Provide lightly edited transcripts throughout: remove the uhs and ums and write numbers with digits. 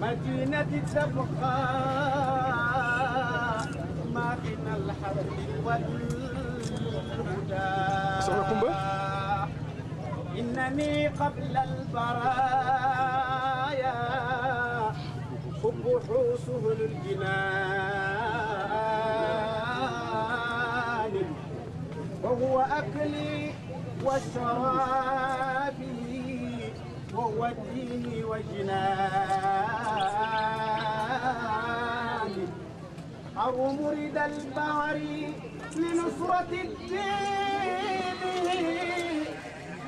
مدينة تبقى ما بين الحرب والهدى إنني قبل البرايا حب سهل الجنان وهو أكلي وشرابي وهو ديني وجناني أروم رد البحر لنصرة الدين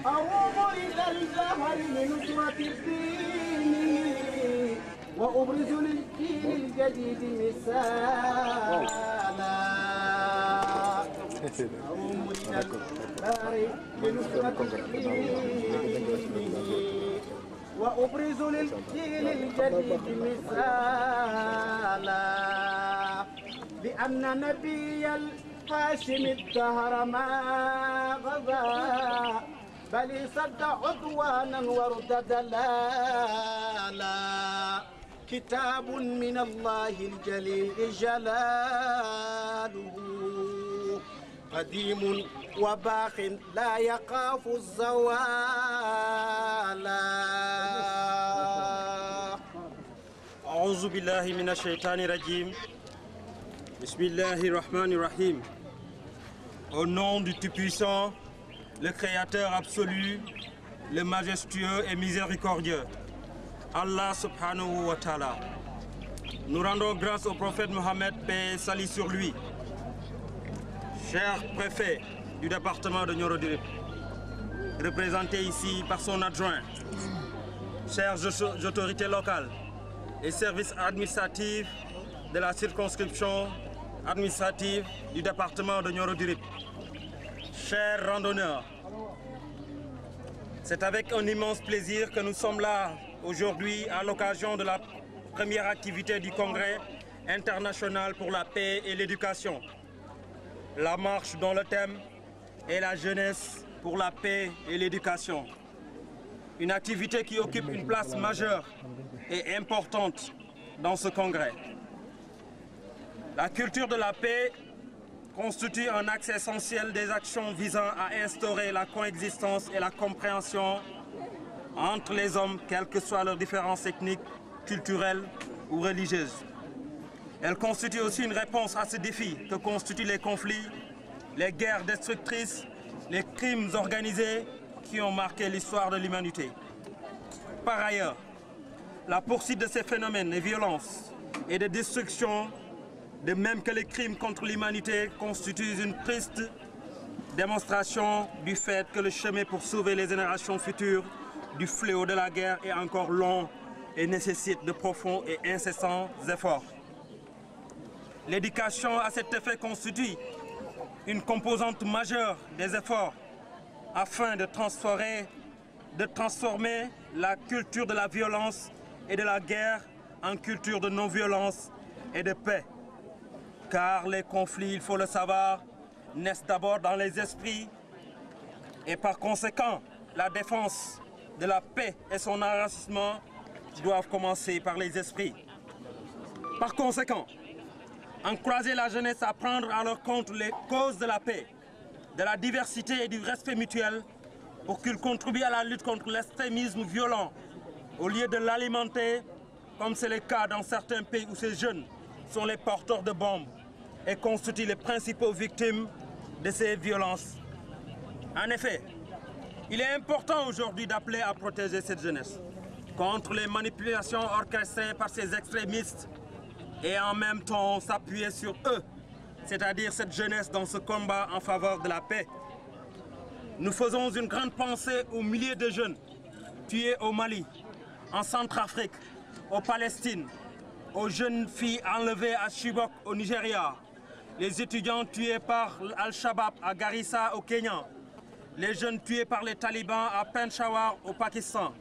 أروم رد البحر لنصرة الدين وأبرز للجيل الجديد مثالا أروم رد البحر لنصرة الدين وأبرز للجيل الجديد مثالا بأن نبي الهاشم الدهر ما غدا بل صد عدوانا ورد دلالا كتاب من الله الجليل جلاله قديم وباق لا يخاف الزوال. أعوذ بالله من الشيطان الرجيم. Bismillahirrahmanirrahim. Au nom du Tout-Puissant, le Créateur absolu, le majestueux et miséricordieux, Allah subhanahu wa ta'ala. Nous rendons grâce au prophète Mohammed, paix et salut sur lui. Cher préfet du département de Nioro-du-Rip, représenté ici par son adjoint, chères autorités locales et services administratifs de la circonscription administrative du département de Nioro-du-Rip, chers randonneurs, c'est avec un immense plaisir que nous sommes là aujourd'hui à l'occasion de la première activité du Congrès international pour la paix et l'éducation. La marche dont le thème est la jeunesse pour la paix et l'éducation. Une activité qui occupe une place majeure et importante dans ce congrès. La culture de la paix constitue un axe essentiel des actions visant à instaurer la coexistence et la compréhension entre les hommes, quelles que soient leurs différences ethniques, culturelles ou religieuses. Elle constitue aussi une réponse à ce défi que constituent les conflits, les guerres destructrices, les crimes organisés qui ont marqué l'histoire de l'humanité. Par ailleurs, la poursuite de ces phénomènes de violence et de destruction, de même que les crimes contre l'humanité, constituent une triste démonstration du fait que le chemin pour sauver les générations futures du fléau de la guerre est encore long et nécessite de profonds et incessants efforts. L'éducation à cet effet constitue une composante majeure des efforts afin de transformer la culture de la violence et de la guerre en culture de non-violence et de paix. Car les conflits, il faut le savoir, naissent d'abord dans les esprits et par conséquent, la défense de la paix et son enracinement doivent commencer par les esprits. Par conséquent, encourager la jeunesse à prendre à leur compte les causes de la paix, de la diversité et du respect mutuel pour qu'ils contribuent à la lutte contre l'extrémisme violent au lieu de l'alimenter, comme c'est le cas dans certains pays où ces jeunes sont les porteurs de bombes et constituent les principaux victimes de ces violences. En effet, il est important aujourd'hui d'appeler à protéger cette jeunesse contre les manipulations orchestrées par ces extrémistes et en même temps s'appuyer sur eux, c'est-à-dire cette jeunesse dans ce combat en faveur de la paix. Nous faisons une grande pensée aux milliers de jeunes tués au Mali, en Centrafrique, aux Palestine, aux jeunes filles enlevées à Chibok au Nigeria, les étudiants tués par Al-Shabaab à Garissa au Kenya, les jeunes tués par les talibans à Peshawar au Pakistan.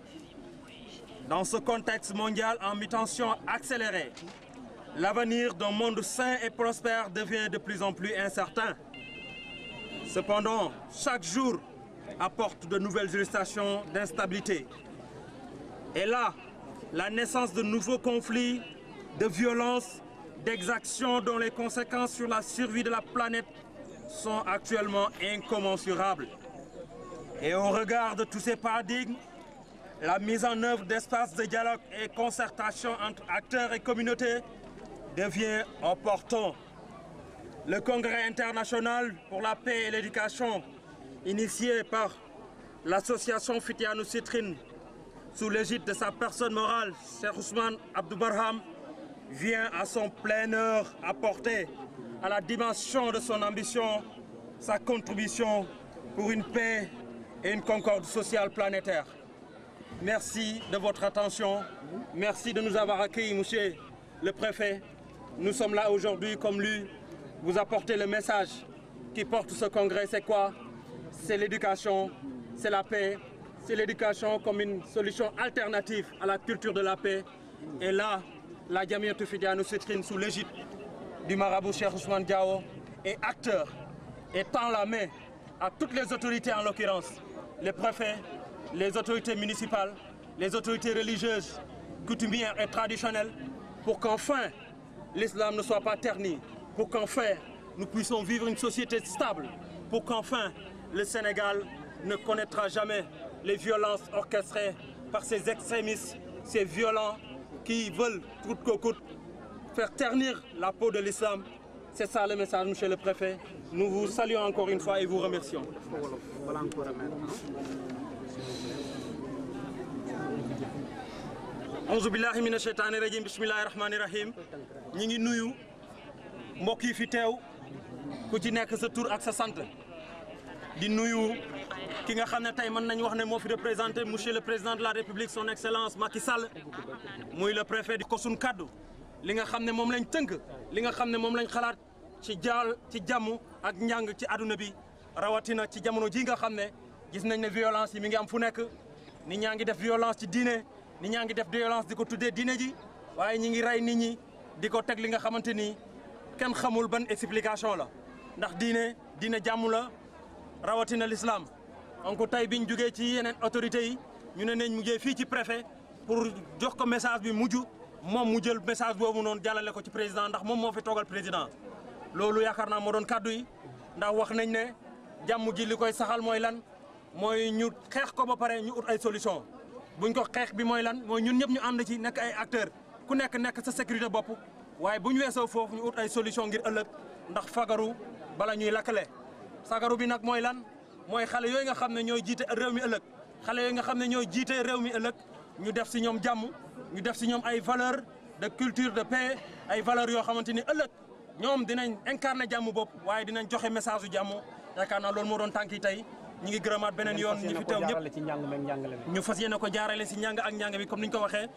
Dans ce contexte mondial en mutation accélérée, l'avenir d'un monde sain et prospère devient de plus en plus incertain. Cependant, chaque jour apporte de nouvelles illustrations d'instabilité. Et là, la naissance de nouveaux conflits, de violences, d'exactions dont les conséquences sur la survie de la planète sont actuellement incommensurables. Et au regard de tous ces paradigmes, la mise en œuvre d'espaces de dialogue et concertation entre acteurs et communautés devient opportun. Le Congrès international pour la paix et l'éducation, initié par l'association Fitianou Citrine, sous l'égide de sa personne morale, Cheikh Ousmane Abdou Barham, vient à son plein heure apporter à la dimension de son ambition sa contribution pour une paix et une concorde sociale planétaire. Merci de votre attention. Merci de nous avoir accueillis, monsieur le préfet. Nous sommes là aujourd'hui, comme lui, vous apporter le message qui porte ce congrès. C'est quoi? C'est l'éducation, c'est la paix, c'est l'éducation comme une solution alternative à la culture de la paix. Et là, la Jamiatou Fitianou Citrine, sous l'égide du marabout Cheikh Ousmane Diao, est acteur et tend la main à toutes les autorités, en l'occurrence les préfets, les autorités municipales, les autorités religieuses, coutumières et traditionnelles, pour qu'enfin l'islam ne soit pas terni, pour qu'enfin nous puissions vivre une société stable, pour qu'enfin le Sénégal ne connaîtra jamais les violences orchestrées par ces extrémistes, ces violents qui veulent coûte que coûte faire ternir la peau de l'islam. C'est ça le message, monsieur le préfet. Nous vous saluons encore une fois et vous remercions. Auzu billahi mina shaytani rajim, bismillahi rahmani rahim. ñi ngi nuyu mbokk yi fi teew ku ci nekk sa tur ak sa sant di nuyu ki nga xam ne tey mën nañu wax ne moo fi représenté monsieur le président de la République son excellence Macky Sall muy le préfet di ko sun kaddu li nga xam ne moom lañ tënk li nga xam ne moom lañ xalaat ci jàmm ak njàng ci àdduna bi rawatina ci jamono ji nga xam ne gis nañ ne violence yi mi ngi am fu nekk nit ñaa ngi def violence ci diine nit ñaa ngi def violence di ko tuddee diine ji waaye ñi ngi rey nit ñi di ko teg li nga xamante ni kenn xamul ban explication la ndax diine jàmm la rawatina l'islam. donc tey biñ jugee ci yeneen autorités yi ñu ne nañ mujjee fii ci préfet pour jox ko message bi mujj moom mu jël message boobu noonu jàllale ko ci président ndax moom moo fi toogal président. loolu yaakaar naa moo doon kaddu yi ndax wax nañ ne jàmm ji li koy saxal mooy lan mooy ñu xeex ko ba pare ñu ut ay solution buñ ko xeex bi mooy lan mooy ñun ñëpp ñu ànd ci nekk ay acteurs ku nekk sa sécurité bopp waaye bu ñu weesoo foofu ñu ut ay solution ngir ëllëg ndax fagaru bala ñuy lakkale. sagaru bi nag mooy lan mooy xale yooyu nga xam ne ñooy jiite réew mi ëllëg xale yooyu nga xam ne ñooy jiite réew mi ëllëg ñu def si ñoom jàmm ñu def si ñoom ay valeurs de culture de paix ay valeurs yoo xamante ni ëllëg ñoom dinañ incarner jàmm bopp waaye dinañ joxe message su jàmm yaakaar naa loolu moo doon tànk yi tey ñu ngi gërëmaat beneen yoon ñi fi teew ñëpp ñu fas yéene ko jaarale si njàng ak njàng bi comme ni ñu ko waxee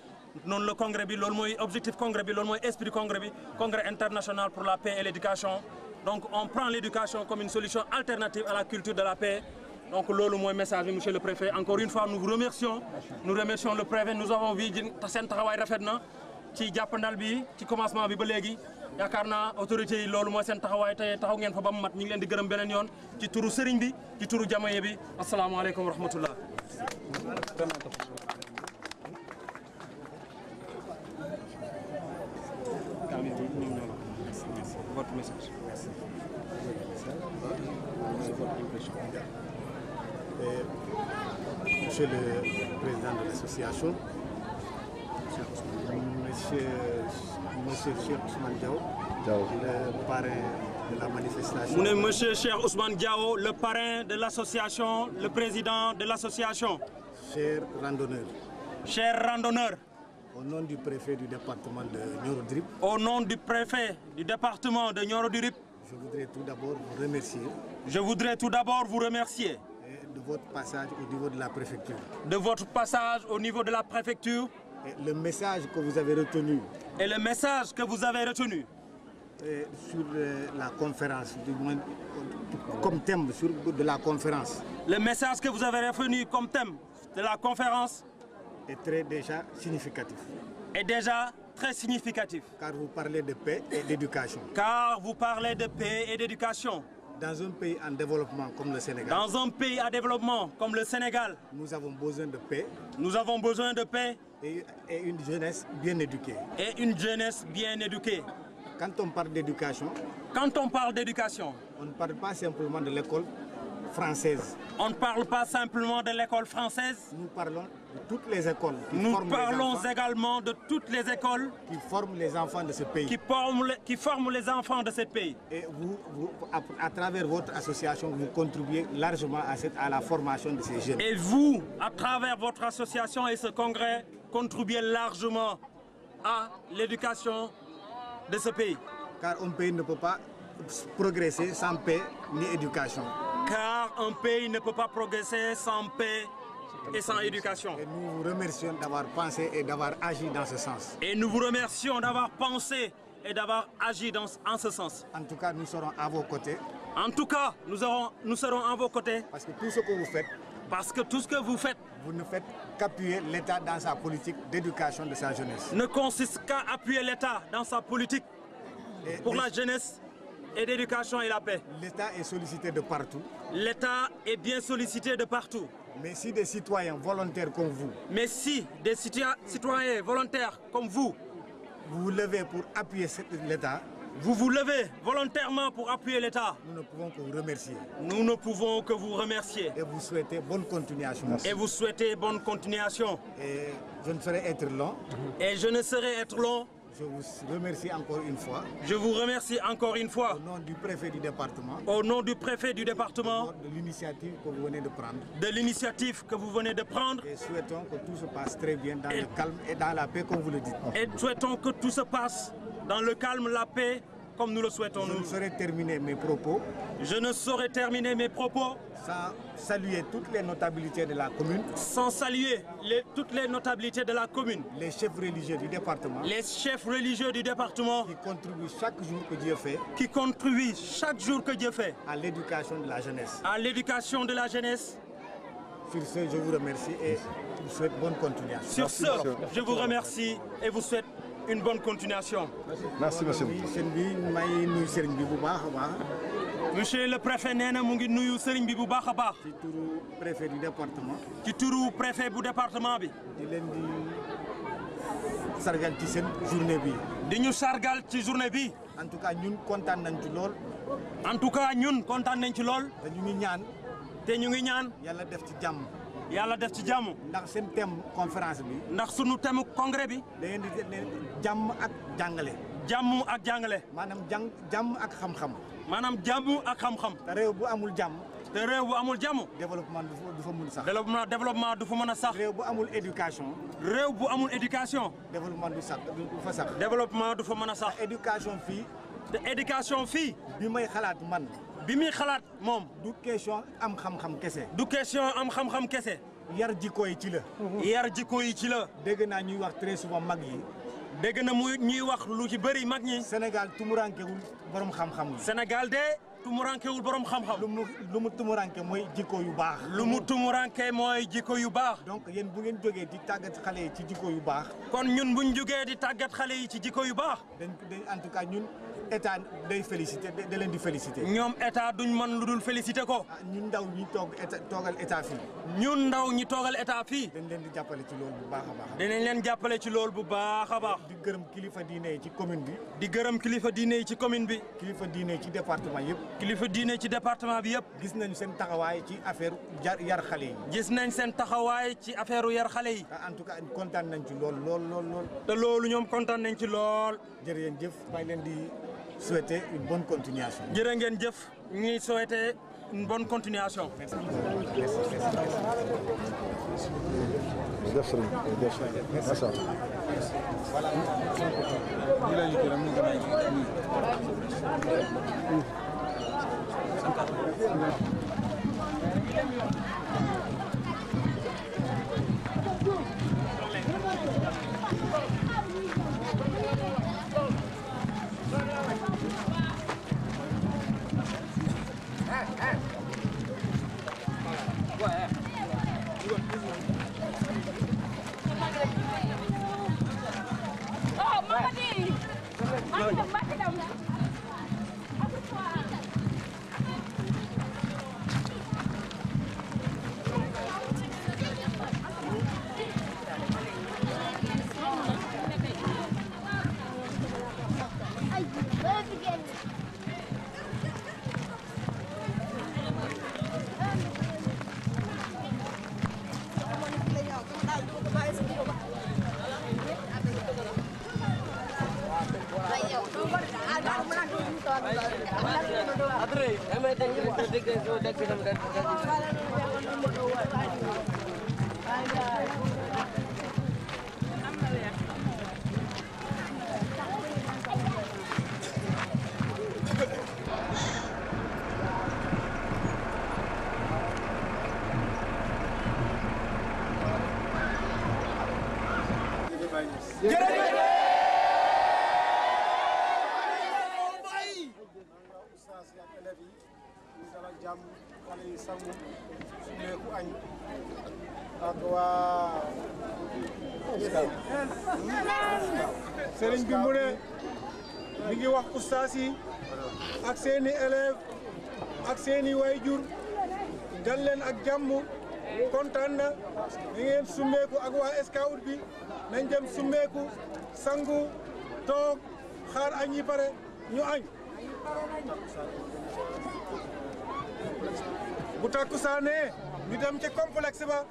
noonu la congrès bi loolu mooy objectif congrès bi loolu mooy esprit congrès bi congrès international pour la paix et l'éducation. Donc on prend l'éducation comme une solution alternative à la culture de la paix. Donc loolu mooy message bi monsieur le préfet. Encore une fois nous vous remercions. Nous remercions le préfet. Nous avons vu seen taxawaay rafet na ci jàppandal bi ci commencement bi ba léegi yaakaar naa autorités yi loolu mooy seen taxawaay te taxaw ngeen fa ba mu mat ñu ngi leen di gërëm beneen yoon ci turu sëriñ bi ci turu jamaye bi asalaamaaleykum wa rahmatullah. Votre message. Monsieur le président de l'association, monsieur Cheikh Ousmane Diao, le parrain de la manifestation. Monsieur Cheikh Ousmane Diao, le parrain de l'association, le président de l'association. Chers randonneurs. Chers randonneurs. Au nom du préfet du département de Nioro-du-Rip. Au nom du préfet du département de Nioro-du-Rip. Je voudrais tout d'abord vous remercier. Je voudrais tout d'abord vous remercier. De votre passage au niveau de la préfecture. De votre passage au niveau de la préfecture. Et le message que vous avez retenu. Et le message que vous avez retenu. Sur la conférence, du moins comme thème de la conférence. Le message que vous avez retenu comme thème de la conférence est déjà significatif. Est déjà très significatif. Car vous parlez de paix et d'éducation. Car vous parlez de paix et d'éducation. Dans un pays en développement comme le Sénégal. Dans un pays en développement comme le Sénégal. Nous avons besoin de paix. Nous avons besoin de paix. Et une jeunesse bien éduquée. Et une jeunesse bien éduquée. Quand on parle d'éducation. Quand on parle d'éducation. On ne parle pas simplement de l'école française. On ne parle pas simplement de l'école française. Nous parlons de toutes les écoles. Nous parlons également de toutes les écoles qui forment les enfants de ce pays. Qui forment les enfants de ce pays. Et vous, à travers votre association, vous contribuez largement à la formation de ces jeunes. Et vous, à travers votre association et ce congrès, contribuez largement à l'éducation de ce pays. Car un pays ne peut pas progresser sans paix ni éducation. Car un pays ne peut pas progresser sans paix et sans éducation. Et nous vous remercions d'avoir pensé et d'avoir agi dans ce sens. Et nous vous remercions d'avoir pensé et d'avoir agi en ce sens. En tout cas, nous serons à vos côtés. En tout cas, nous serons à vos côtés. Parce que tout ce que vous faites, vous ne faites qu'appuyer l'État dans sa politique d'éducation de sa jeunesse. Ne consiste qu'à appuyer l'État dans sa politique pour la jeunesse et d'éducation et la paix. L'État est sollicité de partout. L'État est bien sollicité de partout. Mais si des citoyens volontaires comme vous... Mais si des citoyens volontaires comme vous... Vous vous levez pour appuyer l'État... Vous vous levez volontairement pour appuyer l'État. Nous ne pouvons que vous remercier. Nous ne pouvons que vous remercier. Et vous souhaiter bonne continuation. Et vous souhaiter bonne continuation. Et je ne saurais être long. Et je ne saurais être long. Je vous remercie encore une fois. Je vous remercie encore une fois. Au nom du préfet du département. Au nom du préfet du département. De l'initiative que vous venez de prendre. De l'initiative que vous venez de prendre. Et souhaitons que tout se passe très bien dans le calme et dans la paix comme vous le dites. Et souhaitons que tout se passe dans le calme, la paix, comme nous le souhaitons. Je ne saurais terminer mes propos. Je ne saurais terminer mes propos sans saluer toutes les notabilités de la commune. Sans saluer toutes les notabilités de la commune. Les chefs religieux du département. Les chefs religieux du département. Qui contribuent chaque jour que Dieu fait. Qui contribuent chaque jour que Dieu fait. À l'éducation de la jeunesse. À l'éducation de la jeunesse. Sur ce, je vous remercie et vous souhaite bonne continuation. Sur ce, je vous remercie et vous souhaite une bonne continuation. Merci, monsieur. Monsieur le préfet Néna mu ngi nuyu sëriñ bi bu baax a baax. ci turu préfet du département. ci turu préfet bu département bi. di leen di sargal ci seen journée bi. di ñu sargal ci journée bi. en tout cas ñun kontaan nañ ci lool. en tout cas ñun kontaan nañ ci lool. te ñu ngi ñaan. yàlla def ci jàmm. yàlla def ci jàmm. ndax seen thème conférence bi. ndax sunu thème congrès bi. da ngeen di jàmm ak jàngale. jàmm ak jàngale. maanaam jàmm ak xam-xam. maanaam jàmm ak xam-xam. te réew bu amul jàmm. te réew bu amul jàmm. développement du fa mën sax. développement du fa mën a sax. réew bu amul éducation. réew bu amul éducation. développement du fa sax. développement du fa mën a sax. éducation fii. te éducation fii. bi may xalaat man. bi muy xalaat moom. du question am xam-xam kese. du question am xam-xam kese. yar jikko yi ci la. yar jikko yi ci la. dégg naa ñuy wax très souvent mag yi. dégg na muy ñuy wax lu ci bëri mag ñi. Sénégal tumurankewul borom xam-xam yi. Sénégal de tumurankewul borom xam-xam. lu mu tumuranke mooy jikko yu baax. lu mu tumuranke mooy jikko yu baax. donc yéen bu ngeen jógee di tàggat xale yi ci jikko yu baax. kon ñun buñ jógee di tàggat xale yi ci jikko yu baax. dañ en tout cas ñun état day félicité da leen di félicité. ñoom état duñ mën lu dul félicité ko. ñun ndaw ñi toogal état fii. ñun ndaw ñi toogal état fii. dañ leen di jàppale ci loolu bu baax a baax. dinañ leen jàppale ci loolu bu baax a baax. di gërëm kilifa diine yi ci commune bi. di gërëm kilifa diine yi ci commune bi. kilifa diine yi ci département yëpp. kilifa diine ci département bi yëpp. gis nañ seen taxawaay ci affaire yar xale yi. gis nañ seen taxawaay ci affaire yar xale yi. en tout cas kontaan nañ ci lool. te loolu ñoom kontaan nañ ci lool. jërëjëf maa ngi leen di souhaiter une bonne continuation. jërë ngeen jëf ñuy souhaiter une bonne continuation. Merci. sëriñ bi mu ne mi ngi wax ustaas yi ak seeni élèves ak seeni waajur dal leen ak jàmm kontaan na di ngeen summeeku ak waa Scout bi nañ dem summeeku sangu toog xaar añ yi pare ñu añ bu takkusaanee ñu dem ca complexe ba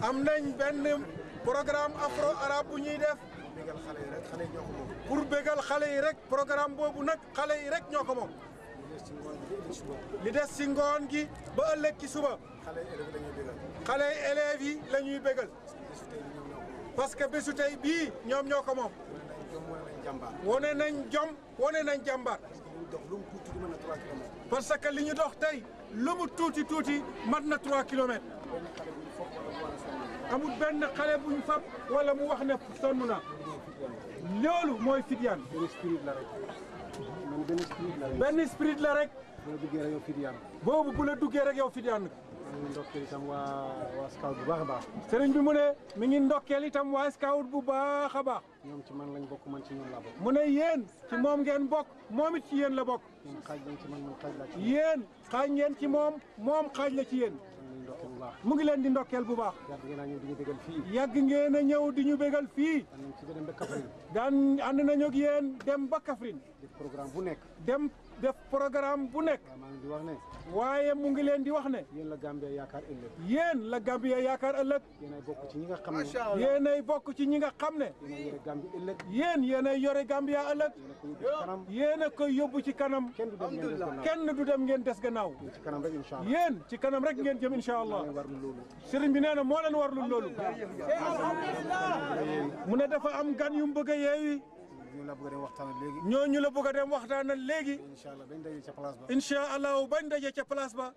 am nañ benn programme afro arabe bu ñuy def pour bégal xale yi rek programme boobu nag xale yi rek ñoo ko moom li des ci ngoon gi ba ëllëg ci suba xale élèves yi la ñuy bégal parce que bésu tey bii ñoom ñoo ko moom wone nañ jom wone nañ jàmbaar parce que li ñu dox tey lu mu tuuti tuuti mat na 3 kilomètres amul benn xale buñ fab wala mu wax ne sonn na loolu mooy Fidyane benn spirit la rek boobu bu la duggee rek yow Fidyane mi ngi ndokkeel itam waa Scout bu baax a baax. sëriñ bi mu ne mi ngi ndokkeel itam waa Scout bu baax a baax. ñoom ci man lañ bokk man ci ñoom laa bokk. mu ne yéen ci moom ngeen bokk moom it ci yéen la bokk. ñoom xaaj lañ ci man man xaaj laa ci yéen xaaj ngeen ci moom moom xaaj la ci yéen. mu ngi leen di ndokkeel bu baax. yàgg ngeen a ñëw di ñu bégal fii. yàgg ngeen a ñëw di ñu bégal fii. daan ànd nañu ak yéen dem ba Kaffrine. def programme bu nekk. dem def programme bu nekk. maa ngi di wax ne. waaye mu ngi leen di wax ne. yéen la Gambia yaakaar ëllëg. yéen la Gambia yaakaar ëllëg. yéenay bokk ci ñi nga xam ne. yéenay bokk ci ñi nga xam ne. yéenay yore Gambia ëllëg. yéenay yore Gambia ëllëg. yéen a koy yóbbu ci kanam. kenn du dem ngeen des gannaaw. ci kanam rek incha allah. yéen ci kanam rek ngeen jëm incha allah. sëriñ bi nee na moo leen warlu loolu. mu ne dafa am gan yu mu bëgg a yeewi. ñooñu la bëgg a dem waxtaanal léegi. incha allah bañ daje ca place ba.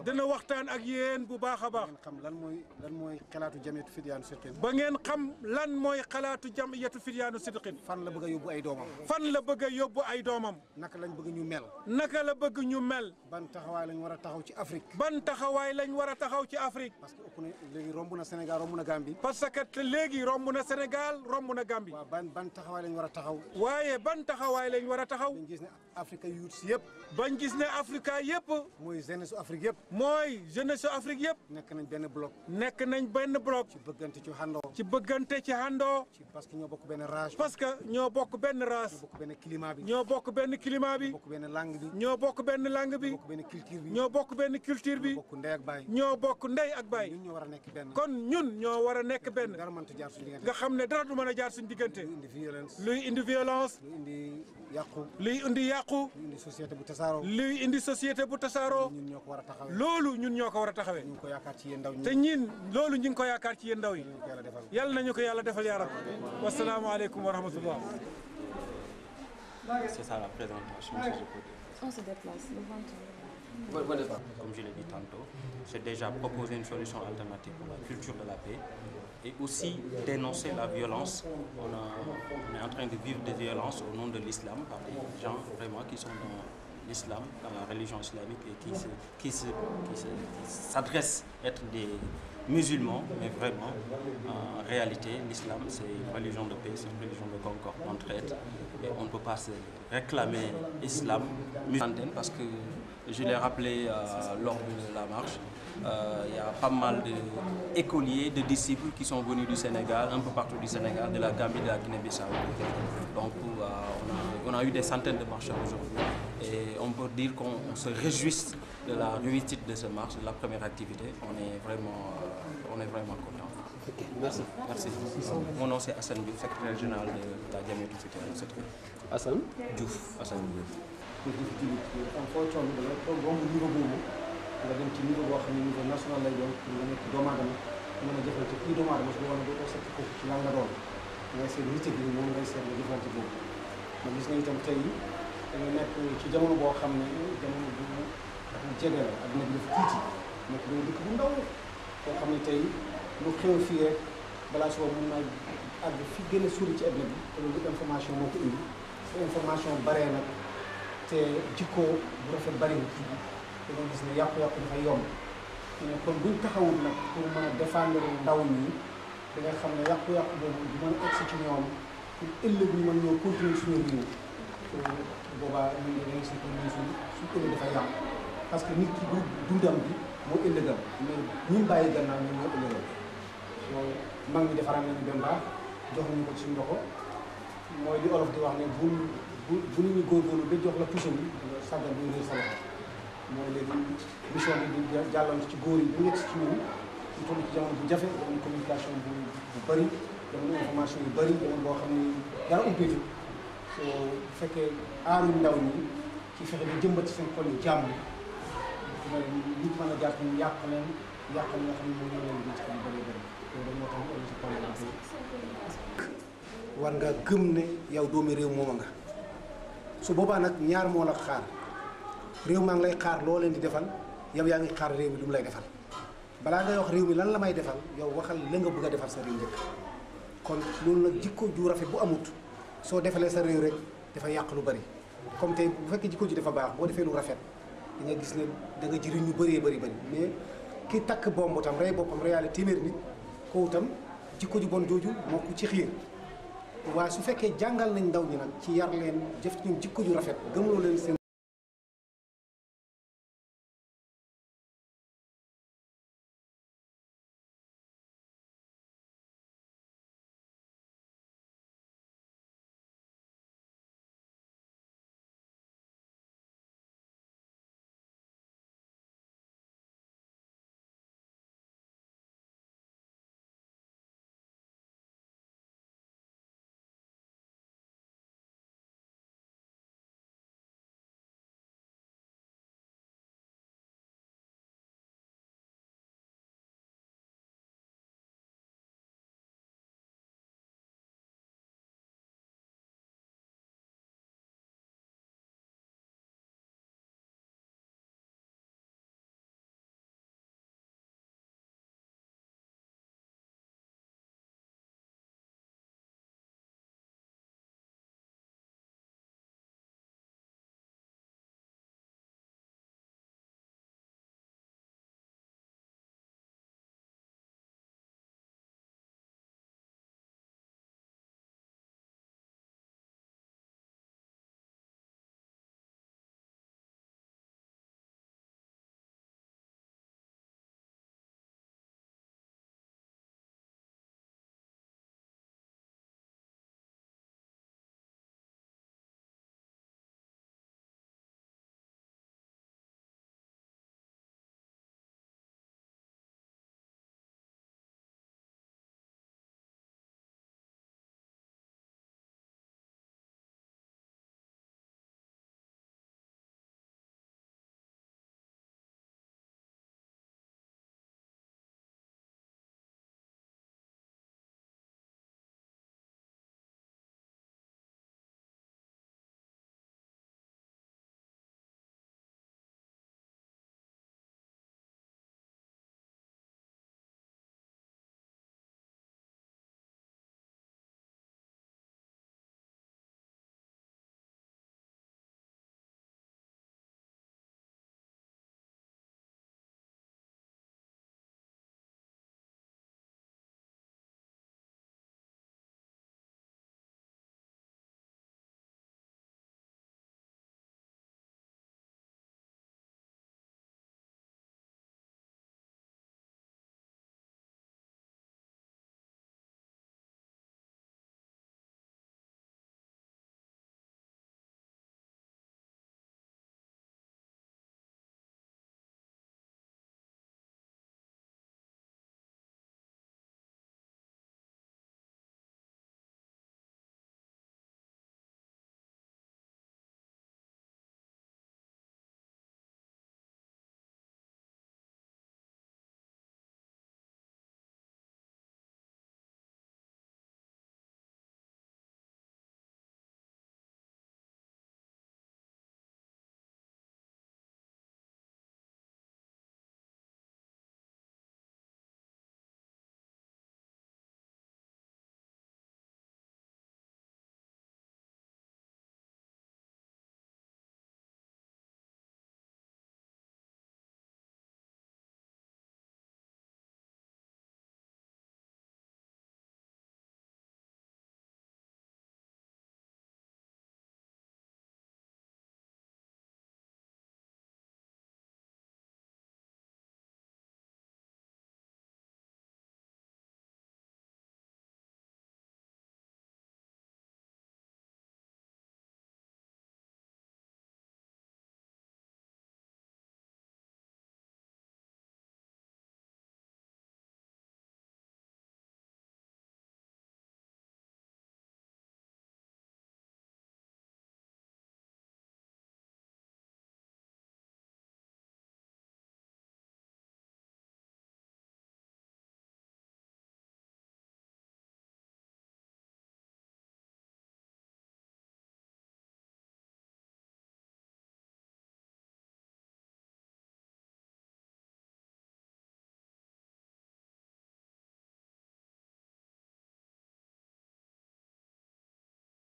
dina waxtaan ak yéen bu baax a baax. lan mooy xalaatu jamiyatu Fidyane Sidqin. ba ngeen xam lan mooy xalaatu jamiyatu Fidyane Sidqin. fan la bëgg a yóbbu ay doomam. fan la bëgg a yóbbu ay doomam. naka lañ bëgg ñu mel. naka la bëgg ñu mel. ban taxawaay lañ war a taxaw ci Afrique. ban taxawaay lañ war a taxaw ci Afrique. parce que ëpp na léegi romb na Sénégal romb na Gambie. parce que léegi romb na Sénégal romb na Gambie. waaw ban taxawaay lañ war a taxaw. waaye ban taxawaay lañ war a taxaw. bañ gis ne Afrique youths yëpp. bañ gis ne Afrique yëpp. mooy jeunesse su Afrique yëpp. mooy jeunesse su Afrique yëpp. nekk nañ benn bloc. nekk nañ benn bloc. ci bëggante ci handoo. ci bëggante ci handoo. parce que ñoo bokk benn race. parce que ñoo bokk benn race. ñoo bokk benn climat bi. ñoo bokk benn climat bi. ñoo bokk benn langue bi. ñoo bokk benn langue bi. ñoo bokk benn culture bi. ñoo bokk benn culture bi. ñoo bokk ndey ak baay. ñoo bokk ndey ak baay. ñun ñoo war a nekk benn. kon ñun ñoo war a nekk benn. dara mënta jaar suñu diggante. nga xam ne dara du mën a jaar suñu diggante. luy indi violence. luy indi violence. luy indi yàqu. luy indi yàqu. luy indi société bu tasaaroo. luy indi société bu tasaaroo. war a taxawee. loolu ñun ñoo ko war a taxawee. ñu ngi ko yaakaar ci yéen ndaw ñi. te ñin loolu ñu ngi ko yaakaar ci yéen ndaw yi. yàlla nañu ko yàlla defal yaa rabbi. wasalaamaaleykum wa rahmatullah. C'est ça la présentation. On se déplace, le ventre. Comme je l'ai dit tantôt, c'est déjà proposer une solution alternative pour la culture de la paix et aussi dénoncer la violence. On est en train de vivre des violences au nom de l'islam par des gens vraiment qui sont dans l'islam, dans la religion islamique et qui s'adressent à être des musulmans, mais vraiment, en réalité, l'islam, c'est une religion de paix, c'est une religion de concorde, d'entraide. Et on ne peut pas se réclamer islam musulman parce que, je l'ai rappelé lors de la marche, il y a pas mal d'écoliers, de disciples qui sont venus du Sénégal, un peu partout du Sénégal, de la Gambie, de la Guinée-Bissau. Donc on a eu des centaines de marcheurs aujourd'hui et on peut dire qu'on se réjouit de la réussite de ce marche, de la première activité. On est vraiment content. Okay, merci. Merci. Mon nom c'est Hassan Diouf, secrétaire général de la Jamiatou Fitr. Hassan Diouf. Hassan Diouf. am foo toll da nga romb niveau boobu nga dem ci niveau boo xam ne niveau national lay doon pour nga nekk doomu aadama mën a jëfandikoo kii doomu aadama su boobaa doo ko seet ko ci lan nga doon ngay seet nit gi moom ngay seet nga jëfandikoo boobu. ma gis nga itam tey da nga nekk ci jamono boo xam ne jamono bu jege la adduna bi dafa tuuti nekk benn dëkk bu ndaw boo xam ne tey lu xew fii rek balaa suba mën naa àgg fi gën a sori ci adduna bi te loolu information moo ko indi te information baree nag. te jikko bu rafet bariwul dañoo gis ne yàqu-yàqu dafay yomb mais kon buñ taxawul nag pour mën a défendre ndaw ñi da nga xam ne yàqu-yàqu boobu du mën a egsi ci ñoom pour ëllëg ñu mën ñoo continuer suñu réew boobaa ñu ngi leen si suñu ëllëg dafay yàqu parce que nit ki bu dundam bi moo ëllëgam mais ñun bàyyi gannaaw ñun ñoo ëllëgam loolu mag ñi defaral nañu dem baax jox nañu ko ci suñu loxo mooy li olof di wax ne bu nit ñi góorgóorlu ba jox la puso bi nga sàggal bi réer sa loxo mooy léegi mission bi di jàlloon ci góor yi bu nekk ci ñun ñu toll ci jamono bu jafe jamono communication bu bëri jamono information yu bëri jamono boo xam ne dara ubbeetu soo bu fekkee aaruñ ndaw ñi ci fexe bi jëmbat ci seen xol yi jàmm dina nit mën a jàpp ñu yàq leen yàqal nga xam ne moom ñoo leen di ci xam bëri bëri loolu moo tax ñu si problème war nga gëm ne yow doomi réew mooma nga su boobaa nag ñaar moo la xaar réew maa ngi lay xaar loo leen di defal yow yaa ngi xaar réew mi lu mu lay defal balaa ngay wax réew mi lan la may defal yow waxal la nga bëgg a defal sa réew njëkk kon loolu nag jikko ju rafet bu amut soo defalee sa réew rek dafa yàq lu bari comme tey bu fekkee jikko ji dafa baax boo defee lu rafet di nga gis ne da nga jëriñ ñu bëree bëri mais ki takk bomb tam rey boppam reyaale téeméer nit kooku tam jikko ju bon jooju moo ko ci xiir waaye su fekkee jàngal nañ ndaw ñi nag ci yar leen jëf ci ñoom jikko ju rafet gëmloo leen seen